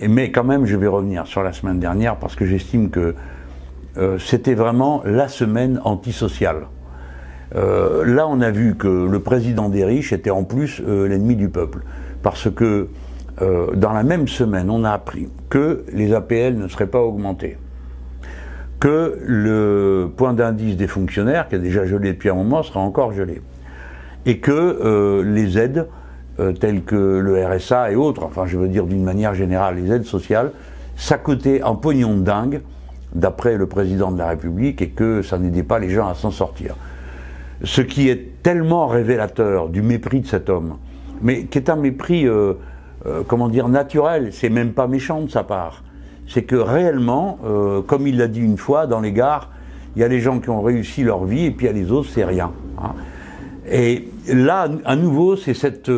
Mais quand même, je vais revenir sur la semaine dernière parce que j'estime que c'était vraiment la semaine antisociale. Là, on a vu que le président des riches était en plus l'ennemi du peuple. Parce que dans la même semaine, on a appris que les APL ne seraient pas augmentés, que le point d'indice des fonctionnaires, qui est déjà gelé depuis un moment, sera encore gelé, et que les aides telles que le RSA et autres, enfin je veux dire d'une manière générale, les aides sociales, ça coûtait un pognon de dingue, d'après le président de la République, et que ça n'aidait pas les gens à s'en sortir. Ce qui est tellement révélateur du mépris de cet homme, mais qui est un mépris, comment dire, naturel, c'est même pas méchant de sa part. C'est que réellement, comme il l'a dit une fois, dans les gares, il y a les gens qui ont réussi leur vie, et puis il y a les autres, c'est rien. Hein. Et là, à nouveau, c'est cette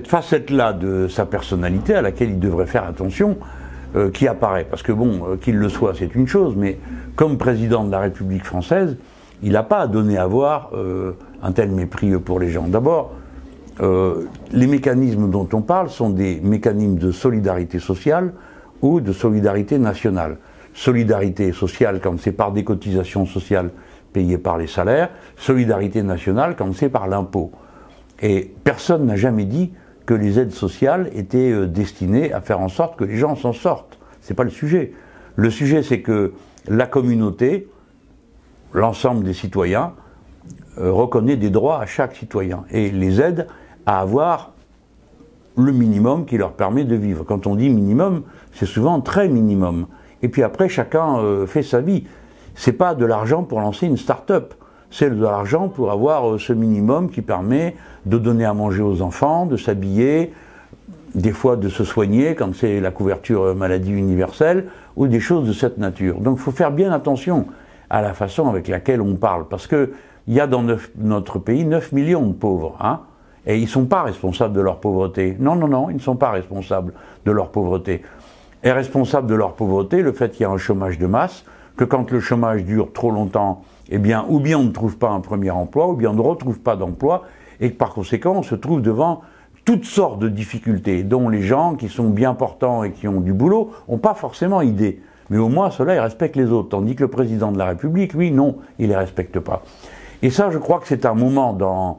facette-là de sa personnalité à laquelle il devrait faire attention, qui apparaît. Parce que bon, qu'il le soit, c'est une chose, mais comme président de la République française, il n'a pas à donner à voir un tel mépris pour les gens. D'abord, les mécanismes dont on parle sont des mécanismes de solidarité sociale ou de solidarité nationale. Solidarité sociale quand c'est par des cotisations sociales payées par les salaires, solidarité nationale quand c'est par l'impôt. Et personne n'a jamais dit que les aides sociales étaient destinées à faire en sorte que les gens s'en sortent. C'est pas le sujet. Le sujet, c'est que la communauté, l'ensemble des citoyens, reconnaît des droits à chaque citoyen et les aide à avoir le minimum qui leur permet de vivre. Quand on dit minimum, c'est souvent très minimum. Et puis après, chacun fait sa vie. C'est pas de l'argent pour lancer une start-up. C'est de l'argent pour avoir ce minimum qui permet de donner à manger aux enfants, de s'habiller, des fois de se soigner quand c'est la couverture maladie universelle, ou des choses de cette nature. Donc il faut faire bien attention à la façon avec laquelle on parle, parce que il y a dans notre pays 9 millions de pauvres, hein, et ils ne sont pas responsables de leur pauvreté. Non, non, non, ils ne sont pas responsables de leur pauvreté. Est responsable de leur pauvreté le fait qu'il y a un chômage de masse, que quand le chômage dure trop longtemps, eh bien, ou bien on ne trouve pas un premier emploi, ou bien on ne retrouve pas d'emploi, et que par conséquent, on se trouve devant toutes sortes de difficultés, dont les gens qui sont bien portants et qui ont du boulot n'ont pas forcément idée. Mais au moins, ceux-là, ils respectent les autres. Tandis que le président de la République, lui, non, il ne les respecte pas. Et ça, je crois que c'est un moment dans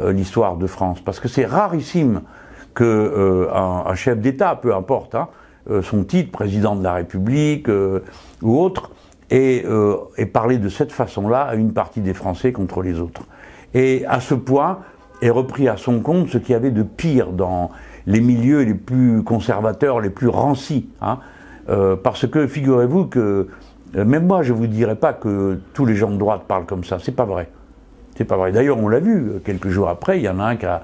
l'histoire de France, parce que c'est rarissime qu'un chef d'État, peu importe, hein, son titre, président de la République ou autre, ait parlé de cette façon-là à une partie des Français contre les autres. Et à ce point, est repris à son compte ce qu'il y avait de pire dans les milieux les plus conservateurs, les plus rancis, hein, parce que figurez-vous que même moi je vous dirais pas que tous les gens de droite parlent comme ça, c'est pas vrai. C'est pas vrai. D'ailleurs on l'a vu, quelques jours après, il y en a un qui a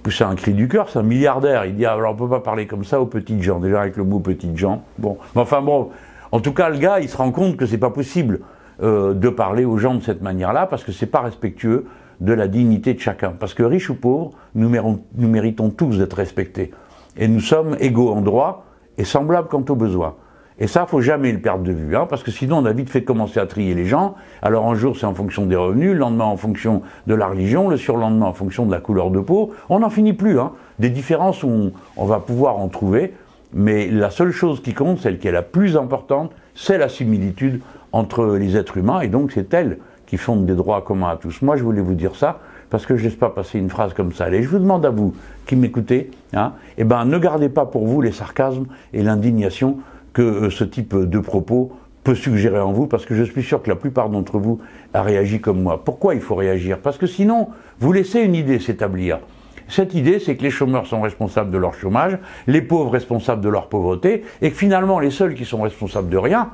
poussé un cri du cœur, c'est un milliardaire, il dit ah, alors on peut pas parler comme ça aux petites gens, déjà avec le mot petites gens, bon, mais enfin bon, en tout cas le gars il se rend compte que c'est pas possible de parler aux gens de cette manière-là, parce que c'est pas respectueux de la dignité de chacun. Parce que riches ou pauvres, nous méritons tous d'être respectés. Et nous sommes égaux en droit et semblables quant aux besoins. Et ça, faut jamais le perdre de vue, hein, parce que sinon on a vite fait commencer à trier les gens. Alors un jour c'est en fonction des revenus, le lendemain en fonction de la religion, le surlendemain en fonction de la couleur de peau. On n'en finit plus, hein. Des différences, on va pouvoir en trouver, mais la seule chose qui compte, celle qui est la plus importante, c'est la similitude entre les êtres humains, et donc c'est elle qui fondent des droits communs à tous. Moi, je voulais vous dire ça, parce que je ne laisse pas passer une phrase comme ça. Allez, je vous demande à vous, qui m'écoutez, hein, eh ben, ne gardez pas pour vous les sarcasmes et l'indignation que ce type de propos peut suggérer en vous, parce que je suis sûr que la plupart d'entre vous a réagi comme moi. Pourquoi il faut réagir? Parce que sinon, vous laissez une idée s'établir. Cette idée, c'est que les chômeurs sont responsables de leur chômage, les pauvres responsables de leur pauvreté, et que finalement, les seuls qui sont responsables de rien,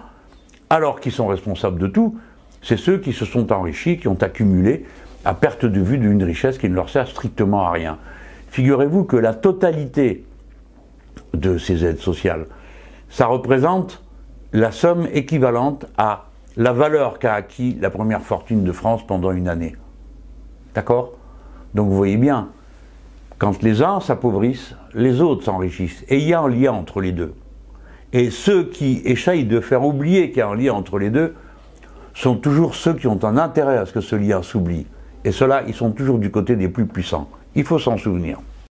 alors qu'ils sont responsables de tout, c'est ceux qui se sont enrichis, qui ont accumulé à perte de vue d'une richesse qui ne leur sert strictement à rien. Figurez-vous que la totalité de ces aides sociales, ça représente la somme équivalente à la valeur qu'a acquis la première fortune de France pendant une année. D'accord? Donc vous voyez bien, quand les uns s'appauvrissent, les autres s'enrichissent. Et il y a un lien entre les deux. Et ceux qui essayent de faire oublier qu'il y a un lien entre les deux sont toujours ceux qui ont un intérêt à ce que ce lien s'oublie. Et ceux-là, ils sont toujours du côté des plus puissants. Il faut s'en souvenir.